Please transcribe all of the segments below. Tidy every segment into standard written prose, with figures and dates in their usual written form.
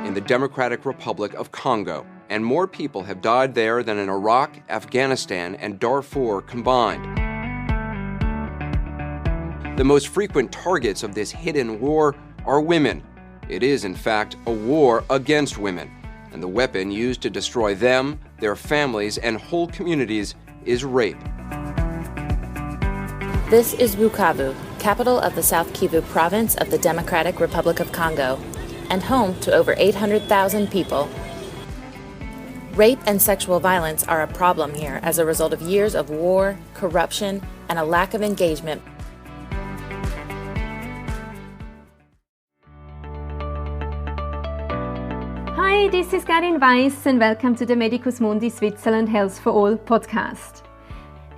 in the Democratic Republic of Congo, and more people have died there than in Iraq, Afghanistan, and Darfur combined. The most frequent targets of this hidden war are women. It is, in fact, a war against women, and the weapon used to destroy them, their families, and whole communities is rape. This is Bukavu, capital of the South Kivu province of the Democratic Republic of Congo, and home to over 800,000 people. Rape and sexual violence are a problem here as a result of years of war, corruption, and a lack of engagement. Hi, this is Carine Weiss and welcome to the Medicus Mundi Switzerland Health for All podcast.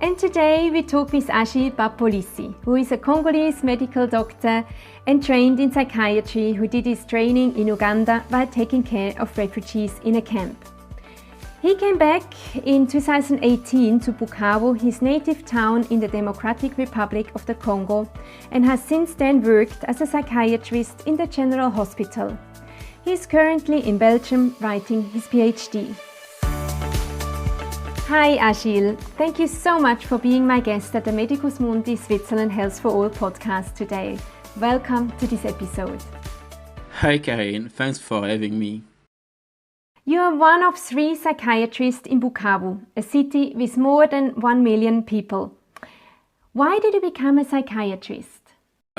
And today we talk with Achille Bapolisi, who is a Congolese medical doctor and trained in psychiatry who did his training in Uganda while taking care of refugees in a camp. He came back in 2018 to Bukavu, his native town in the Democratic Republic of the Congo, and has since then worked as a psychiatrist in the General Hospital. He is currently in Belgium writing his PhD. Hi Achille, thank you so much for being my guest at the Medicus Mundi Switzerland Health for All podcast today. Welcome to this episode. Hi Carine, thanks for having me. You are one of 3 psychiatrists in Bukavu, a city with more than 1 million people. Why did you become a psychiatrist?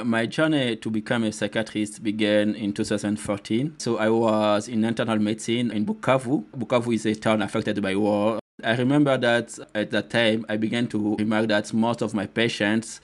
My journey to become a psychiatrist began in 2014. So I was in internal medicine in Bukavu. Bukavu is a town affected by war. I remember that at that time, I began to remark that most of my patients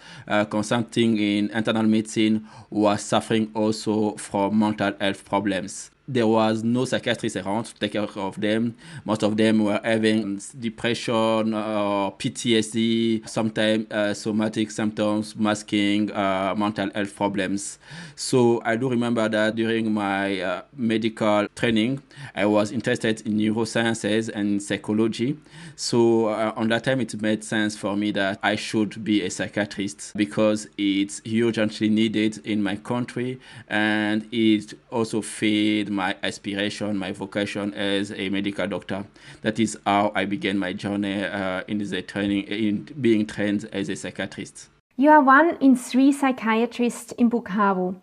consulting in internal medicine were suffering also from mental health problems. There was no psychiatrist around to take care of them. Most of them were having depression or PTSD, sometimes somatic symptoms masking mental health problems. So I do remember that during my medical training, I was interested in neurosciences and psychology. So on that time, it made sense for me that I should be a psychiatrist because it's urgently needed in my country, and it also fed my aspiration, my vocation as a medical doctor. That is how I began my journey in being trained as a psychiatrist. You are one in 3 psychiatrists in Bukavu.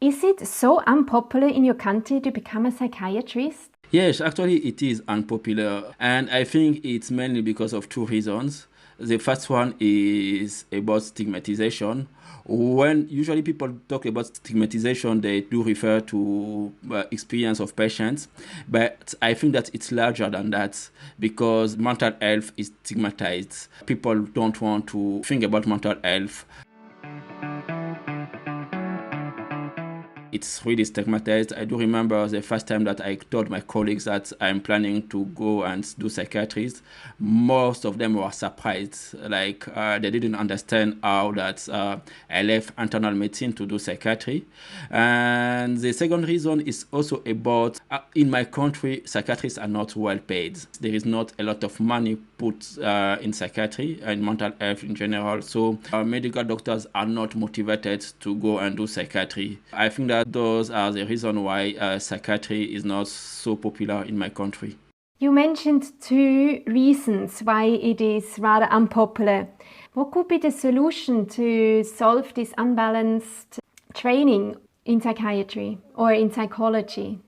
Is it so unpopular in your country to become a psychiatrist? Yes, actually it is unpopular, and I think it's mainly because of 2 reasons. The first one is about stigmatization. When usually people talk about stigmatization, they do refer to experience of patients, but I think that it's larger than that because mental health is stigmatized. People don't want to think about mental health. It's really stigmatized. I do remember the first time that I told my colleagues that I'm planning to go and do psychiatrist. Most of them were surprised. They didn't understand how that I left internal medicine to do psychiatry. And the second reason is also about, in my country, psychiatrists are not well paid. There is not a lot of money put in psychiatry and mental health in general. So medical doctors are not motivated to go and do psychiatry. I think that those are the reasons why psychiatry is not so popular in my country. You mentioned 2 reasons why it is rather unpopular. What could be the solution to solve this unbalanced training in psychiatry or in psychology?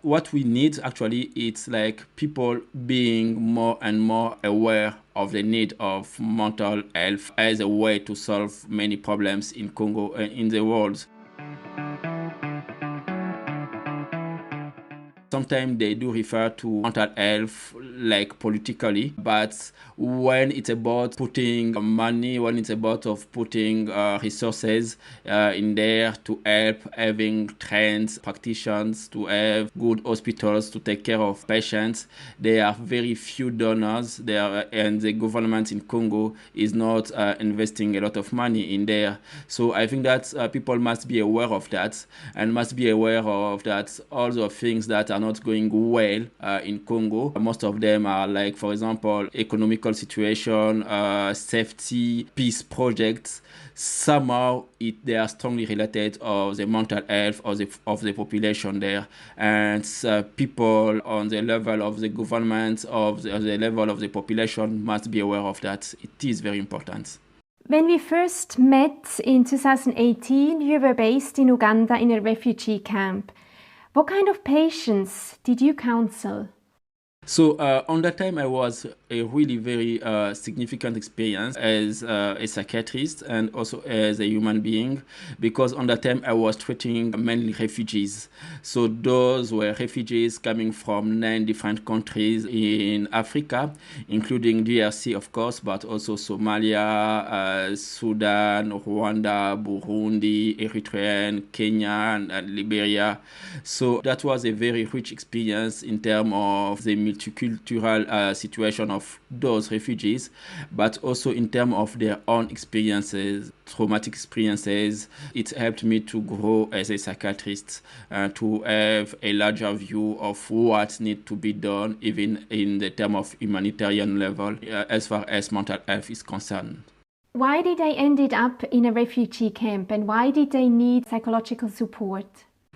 What we need actually is people being more and more aware of the need of mental health as a way to solve many problems in Congo and in the world. Sometimes they do refer to mental health politically, but when it's about putting money, when it's about putting resources in there to help having trained practitioners, to have good hospitals to take care of patients, there are very few donors there, and the government in Congo is not investing a lot of money in there. So I think that people must be aware of that, and must be aware of that all the things that are not going well in Congo. Most of them are like, for example, economical situation, safety, peace projects. Somehow they are strongly related of the mental health of the population there, and people on the level of the government, of the level of the population must be aware of that. It is very important. When we first met in 2018, you were based in Uganda in a refugee camp. What kind of patients did you counsel? So on that time, I was a really very significant experience as a psychiatrist and also as a human being, because on that time I was treating mainly refugees. So those were refugees coming from 9 different countries in Africa, including DRC, of course, but also Somalia, Sudan, Rwanda, Burundi, Eritrea, Kenya, and Liberia. So that was a very rich experience in terms of the multicultural situation of those refugees, but also in terms of their own experiences, traumatic experiences. It helped me to grow as a psychiatrist, to have a larger view of what needs to be done, even in the term of humanitarian level, as far as mental health is concerned. Why did they ended up in a refugee camp, and why did they need psychological support?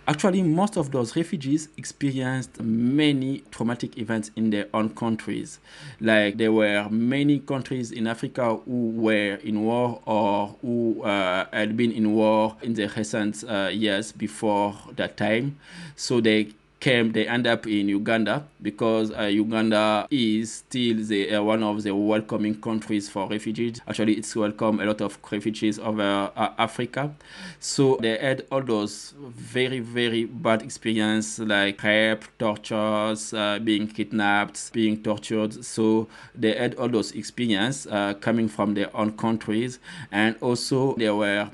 Actually, most of those refugees experienced many traumatic events in their own countries. Like there were many countries in Africa who were in war or who had been in war in the recent years before that time. So they end up in Uganda because Uganda is still one of the welcoming countries for refugees. Actually, it's welcomed a lot of refugees over Africa. So they had all those very, very bad experiences like rape, tortures, being kidnapped, being tortured. So they had all those experiences coming from their own countries. And also they were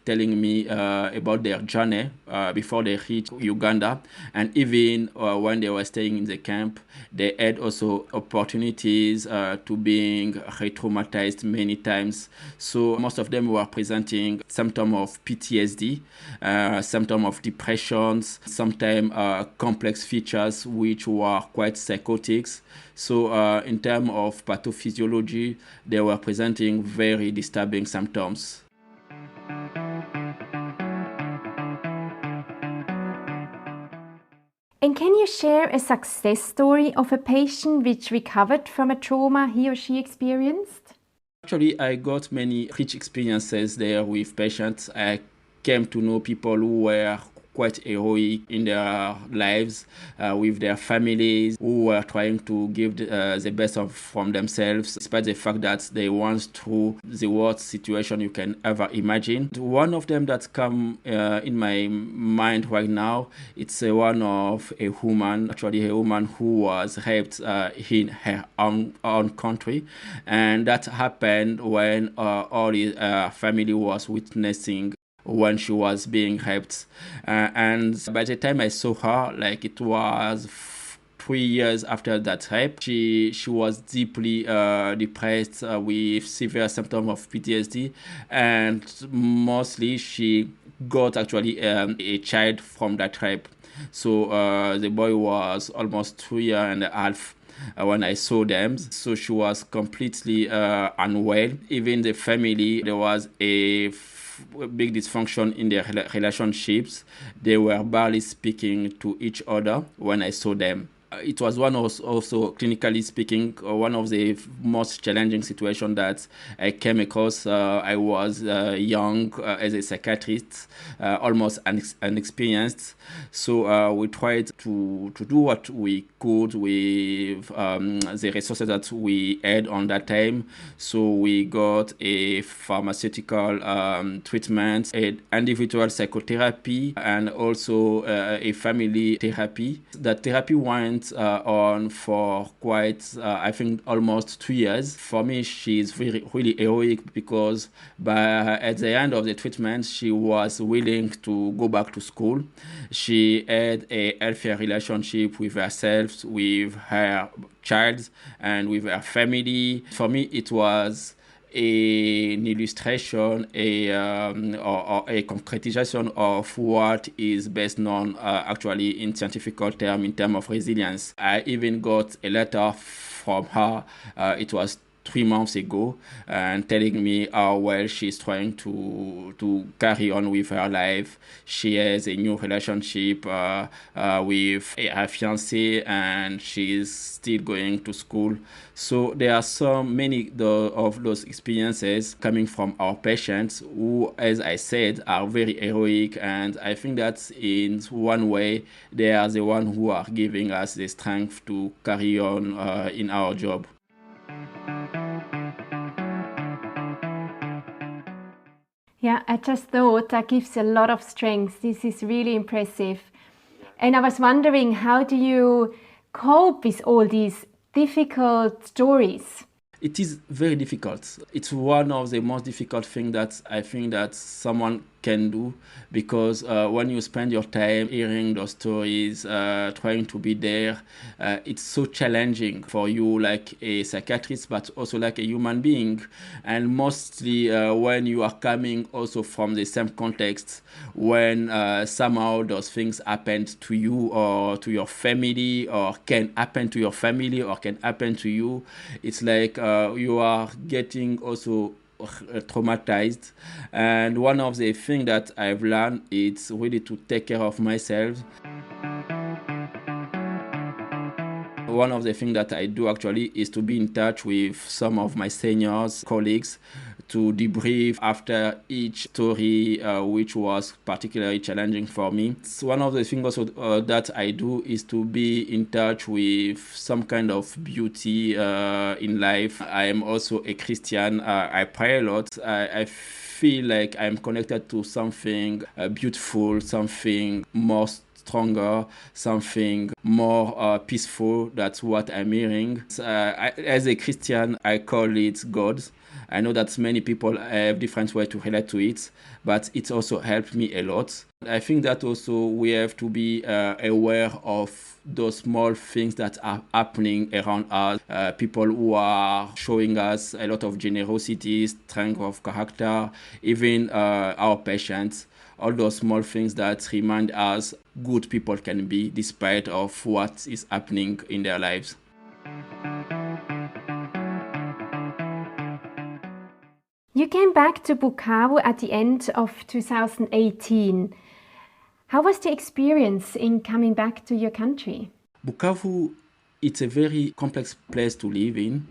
telling me about their journey before they reached Uganda. And even when they were staying in the camp, they had also opportunities to being re-traumatized many times. So most of them were presenting symptoms of PTSD, symptoms of depressions, sometimes complex features which were quite psychotic. So in terms of pathophysiology, they were presenting very disturbing symptoms. And can you share a success story of a patient which recovered from a trauma he or she experienced? Actually, I got many rich experiences there with patients. I came to know people who were quite heroic in their lives, with their families, who were trying to give the best from themselves, despite the fact that they went through the worst situation you can ever imagine. One of them that's come in my mind right now, it's one of a woman who was raped in her own country, and that happened when all the family was witnessing when she was being raped. And by the time I saw her, like it was 3 years after that rape, she was deeply depressed with severe symptoms of PTSD, and mostly she got actually a child from that rape. So the boy was almost 3 years and a half when I saw them. So she was completely unwell. Even the family, there was a big dysfunction in their relationships. They were barely speaking to each other when I saw them. It was also clinically speaking, one of the most challenging situations that I came across. I was young as a psychiatrist, almost inexperienced. So we tried to do what we could with the resources that we had on that time. So we got a pharmaceutical treatment, an individual psychotherapy, and also a family therapy. That therapy went on for quite, I think, almost 2 years. For me, she's really heroic because at the end of the treatment, she was willing to go back to school. She had a healthier relationship with herself, with her child, and with her family. For me, it was an illustration, or a concretization of what is best known actually in scientific term in terms of resilience. I even got a letter from her. It was 3 months ago, and telling me how well she's trying to carry on with her life. She has a new relationship with her fiancé, and she's still going to school. So there are so many of those experiences coming from our patients who, as I said, are very heroic, and I think that in one way they are the ones who are giving us the strength to carry on in our job. Yeah, I just thought that gives a lot of strength. This is really impressive. And I was wondering, how do you cope with all these difficult stories? It is very difficult. It's one of the most difficult things that I think that someone can do, because when you spend your time hearing those stories, trying to be there, it's so challenging for you like a psychiatrist, but also like a human being. And mostly when you are coming also from the same context, when somehow those things happened to you or to your family, or can happen to your family or can happen to you, it's like you are getting also traumatized. And one of the things that I've learned is really to take care of myself. One of the things that I do actually is to be in touch with some of my seniors, colleagues, to debrief after each story, which was particularly challenging for me. So one of the things also that I do is to be in touch with some kind of beauty in life. I am also a Christian. I pray a lot. I feel like I'm connected to something beautiful, something more stronger, something more peaceful. That's what I'm hearing. As a Christian, I call it God. I know that many people have different ways to relate to it, but it also helped me a lot. I think that also we have to be aware of those small things that are happening around us. People who are showing us a lot of generosity, strength of character, even our patients. All those small things that remind us good people can be despite of what is happening in their lives. You came back to Bukavu at the end of 2018. How was the experience in coming back to your country? Bukavu, it's a very complex place to live in,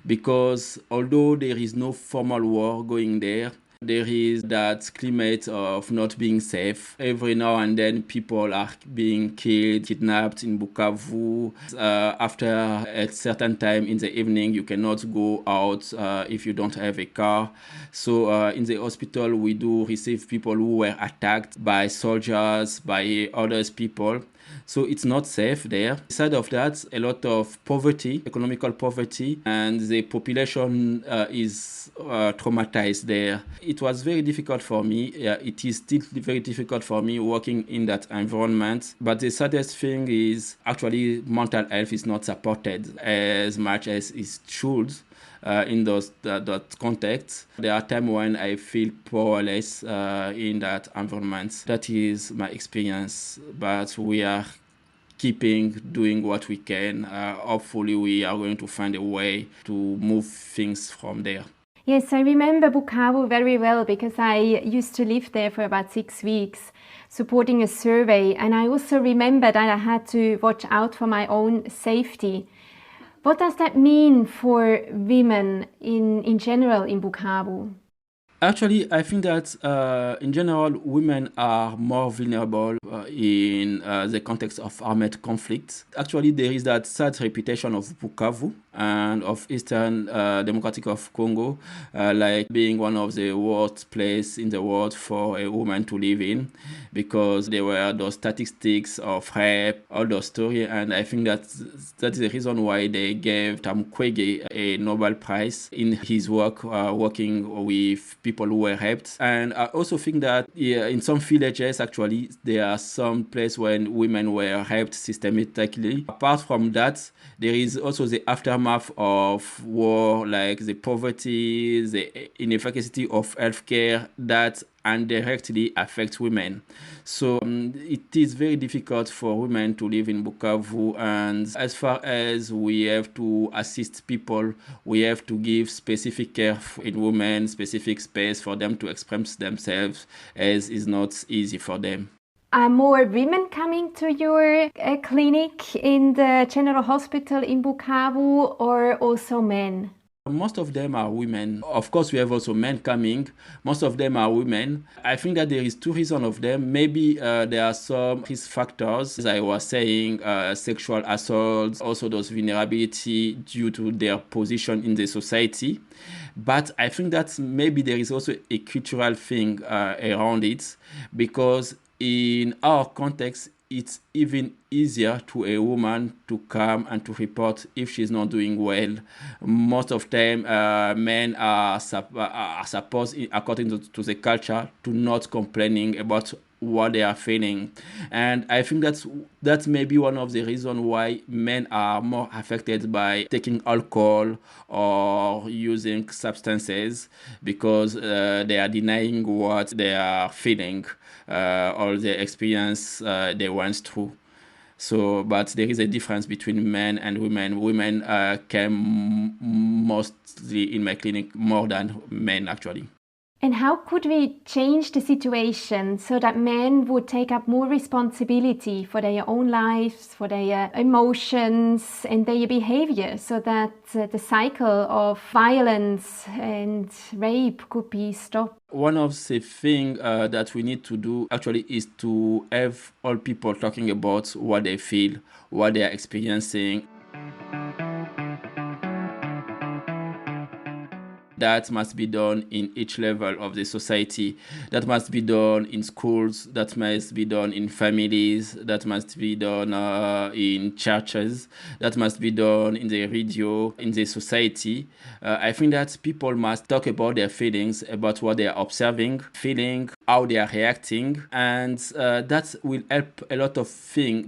because although there is no formal war going there, there is that climate of not being safe. Every now and then people are being killed, kidnapped in Bukavu. After a certain time in the evening, you cannot go out if you don't have a car. So in the hospital, we do receive people who were attacked by soldiers, by other people. So it's not safe there. Aside of that, a lot of poverty, economical poverty, and the population is traumatized there. It was very difficult for me. It is still very difficult for me working in that environment. But the saddest thing is actually mental health is not supported as much as it should. In that context, there are times when I feel powerless in that environment. That is my experience, but we are doing what we can. Hopefully we are going to find a way to move things from there. Yes, I remember Bukavu very well, because I used to live there for about 6 weeks supporting a survey, and I also remember that I had to watch out for my own safety. What does that mean for women in general in Bukavu? Actually, I think that in general, women are more vulnerable in the context of armed conflict. Actually, there is that sad reputation of Bukavu and of Eastern Democratic of Congo, like being one of the worst places in the world for a woman to live in, because there were those statistics of rape, all those stories, and I think that is the reason why they gave Mukwege a Nobel Prize in his work working with people who were raped. And I also think that in some villages, actually, there are some places when women were raped systematically. Apart from that, there is also the aftermath aftermath of war, like the poverty, the inefficacy of healthcare, that indirectly affects women. So it is very difficult for women to live in Bukavu, and as far as we have to assist people, we have to give specific care in women, specific space for them to express themselves, as is not easy for them. Are more women coming to your clinic in the General Hospital in Bukavu, or also men? Most of them are women. Of course, we have also men coming. Most of them are women. I think that there is two reasons of them. Maybe there are some risk factors, as I was saying, sexual assault, also those vulnerability due to their position in the society. But I think that maybe there is also a cultural thing around it, because in our context, it's even easier to a woman to come and to report if she's not doing well. Most of the time, men are supposed, according to the culture, to not complaining about what they are feeling. And I think that's maybe one of the reasons why men are more affected by taking alcohol or using substances, because they are denying what they are feeling or the experience they went through. So, but there is a difference between men and women. Women came mostly in my clinic more than men, actually. And how could we change the situation so that men would take up more responsibility for their own lives, for their emotions and their behavior, so that the cycle of violence and rape could be stopped? One of the things that we need to do actually is to have all people talking about what they feel, what they are experiencing. That must be done in each level of the society. That must be done in schools. That must be done in families. That must be done in churches. That must be done in the radio, in the society. I think that people must talk about their feelings, about what they are observing, feeling, how they are reacting. And that will help a lot of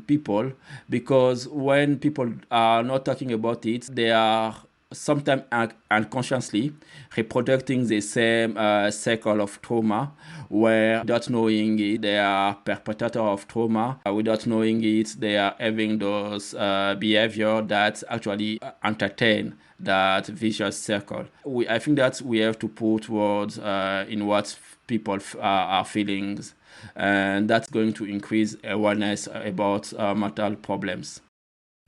people, because when people are not talking about it, they are sometimes unconsciously reproducing the same cycle of trauma, where without knowing it, they are perpetrator of trauma. Without knowing it, they are having those behavior that actually entertain that vicious circle. I think that we have to put words in what people are feeling, and that's going to increase awareness about mental problems.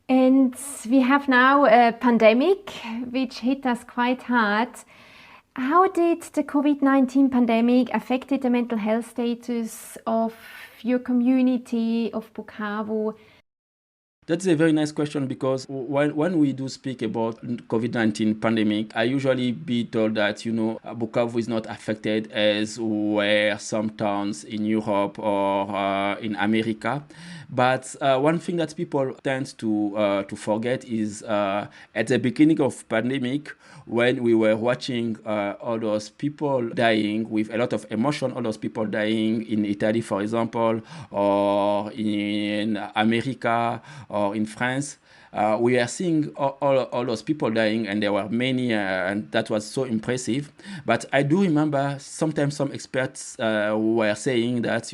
And we have now a pandemic which hit us quite hard. How did the COVID-19 pandemic affect the mental health status of your community of Bukavu? That's a very nice question, because when we do speak about COVID-19 pandemic, I usually be told that, Bukavu is not affected as were some towns in Europe or in America. But one thing that people tend to forget is at the beginning of pandemic, when we were watching all those people dying with a lot of emotion, all those people dying in Italy, for example, or in America, or in France, we are seeing all those people dying, and there were many, and that was so impressive. But I do remember sometimes some experts were saying that,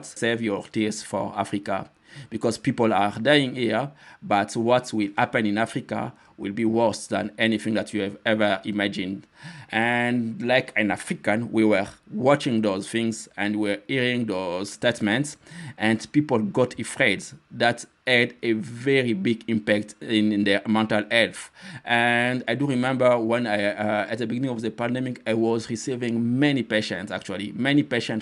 save your tears for Africa, because people are dying here, but what will happen in Africa will be worse than anything that you have ever imagined. And like an African, we were watching those things and we were hearing those statements, and people got afraid. That had a very big impact in their mental health. And I do remember when at the beginning of the pandemic, I was receiving many patients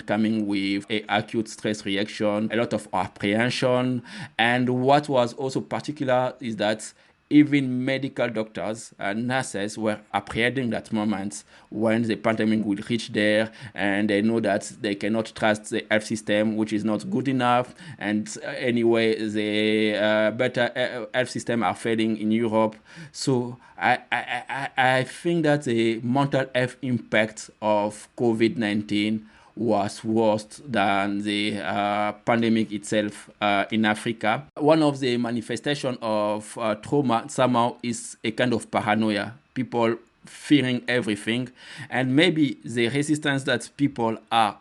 coming with an acute stress reaction, a lot of apprehension. And what was also particular is that even medical doctors and nurses were apprehending that moment when the pandemic will reach there, and they know that they cannot trust the health system, which is not good enough. And anyway, the better health system are failing in Europe. So I think that the mental health impact of COVID-19 was worse than the pandemic itself in Africa. One of the manifestations of trauma somehow is a kind of paranoia. People fearing everything, and maybe the resistance that people are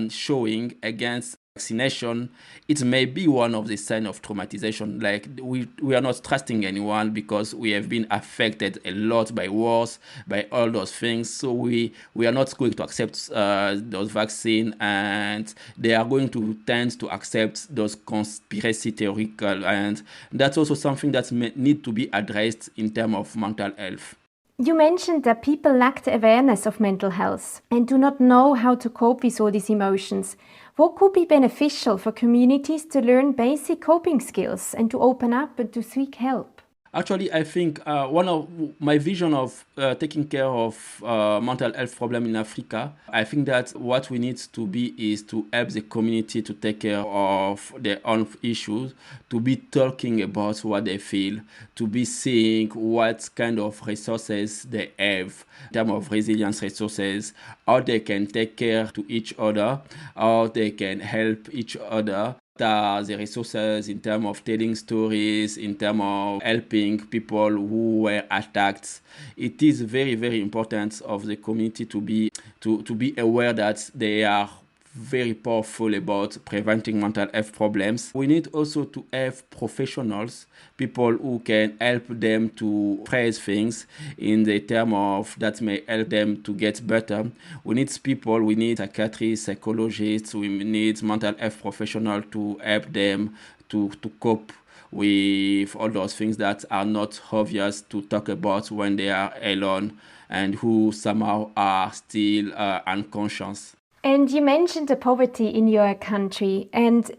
showing against vaccination, it may be one of the signs of traumatization. Like we are not trusting anyone because we have been affected a lot by wars, by all those things. So we are not going to accept those vaccines, and they are going to tend to accept those conspiracy theoretical, and that's also something that may need to be addressed in terms of mental health. You mentioned that people lack the awareness of mental health and do not know how to cope with all these emotions. What could be beneficial for communities to learn basic coping skills and to open up and to seek help? Actually, I think one of my vision of taking care of mental health problem in Africa, I think that what we need to be is to help the community to take care of their own issues, to be talking about what they feel, to be seeing what kind of resources they have, in terms of resilience resources, how they can take care to each other, how they can help each other. The resources in terms of telling stories, in terms of helping people who were attacked. It is very, very important of the community to be aware that they are very powerful about preventing mental health problems. We need also to have professionals, people who can help them to phrase things in the term of that may help them to get better. We need psychiatrists, psychologists, we need mental health professionals to help them to cope with all those things that are not obvious to talk about when they are alone and who somehow are still unconscious. And you mentioned the poverty in your country, and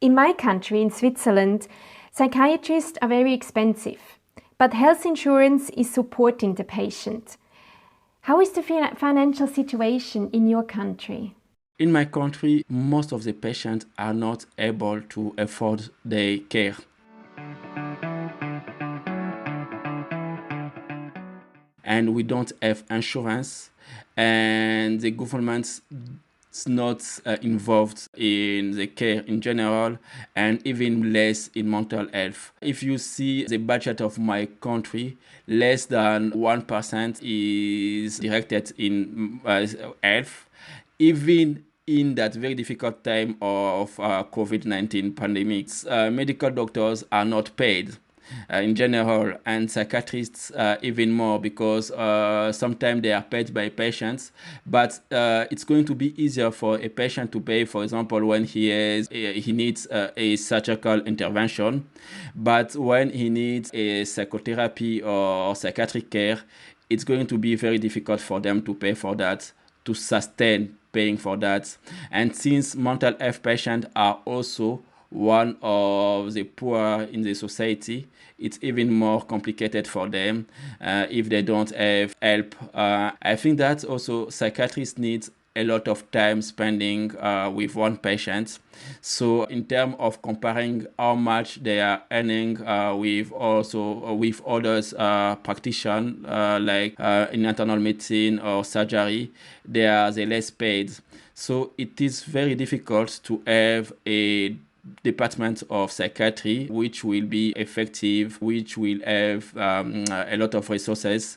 in my country, in Switzerland, psychiatrists are very expensive, but health insurance is supporting the patient. How is the financial situation in your country? In my country, most of the patients are not able to afford their care. And we don't have insurance, and the government is not involved in the care in general, and even less in mental health. If you see the budget of my country, less than 1% is directed in health, even in that very difficult time of COVID-19 pandemics. Medical doctors are not paid. In general, and psychiatrists even more, because sometimes they are paid by patients, but it's going to be easier for a patient to pay, for example, when he needs a surgical intervention, but when he needs a psychotherapy or psychiatric care, it's going to be very difficult for them to pay for that, to sustain paying for that. And since mental health patients are also one of the poor in the society, it's even more complicated for them if they don't have help. I think that also psychiatrists need a lot of time spending with one patient. So in terms of comparing how much they are earning with others practitioners like in internal medicine or surgery, they are the less paid. So it is very difficult to have a department of psychiatry which will be effective, which will have a lot of resources.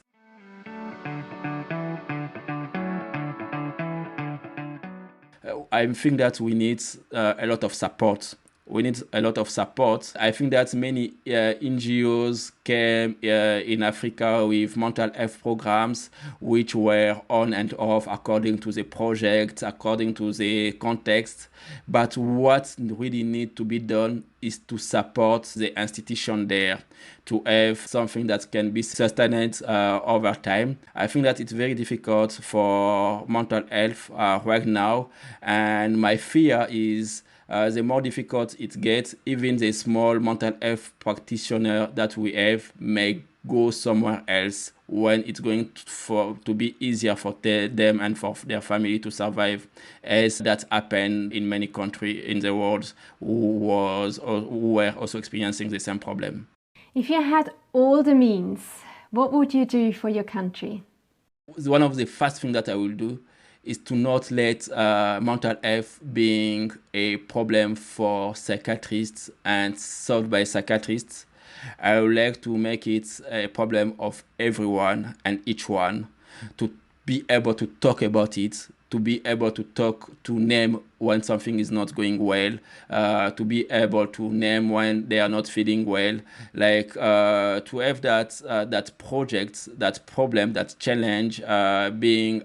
I think that we need a lot of support. I think that many NGOs came in Africa with mental health programs which were on and off according to the project, according to the context. But what really needs to be done is to support the institution there, to have something that can be sustained over time. I think that it's very difficult for mental health right now, and my fear is the more difficult it gets, even the small mental health practitioner that we have may go somewhere else when it's going to be easier for them and for their family to survive, as that happened in many countries in the world who were also experiencing the same problem. If you had all the means, what would you do for your country? One of the first things that I will do is to not let mental health being a problem for psychiatrists and solved by psychiatrists. I would like to make it a problem of everyone and each one, to be able to talk about it, to be able to name when something is not going well, to be able to name when they are not feeling well, like to have that project, that problem, that challenge being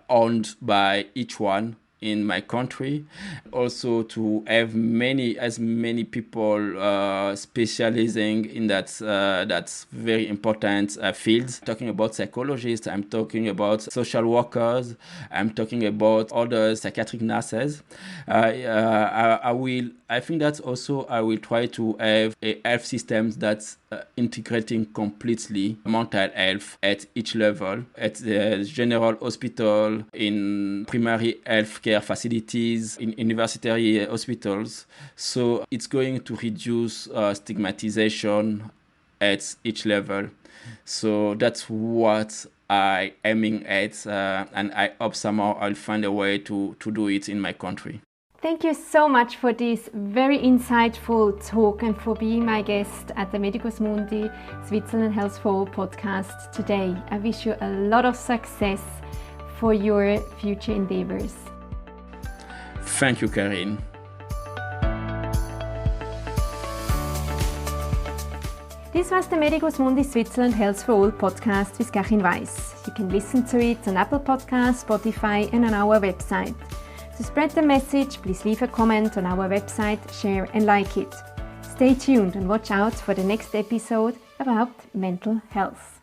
owned by each one in my country. Also to have as many people specializing in that's very important field. Talking about psychologists, I'm talking about social workers, I'm talking about other psychiatric nurses. I think that also I will try to have a health system that's integrating completely mental health at each level, at the general hospital, in primary health care facilities, in university hospitals. So it's going to reduce stigmatization at each level. So that's what I'm aiming at, and I hope somehow I'll find a way to do it in my country. Thank you so much for this very insightful talk and for being my guest at the Medicus Mundi Switzerland Health for All podcast today. I wish you a lot of success for your future endeavors. Thank you, Carine. This was the Medicus Mundi Switzerland Health for All podcast with Carine Weiss. You can listen to it on Apple Podcasts, Spotify and on our website. To spread the message, please leave a comment on our website, share and like it. Stay tuned and watch out for the next episode about mental health.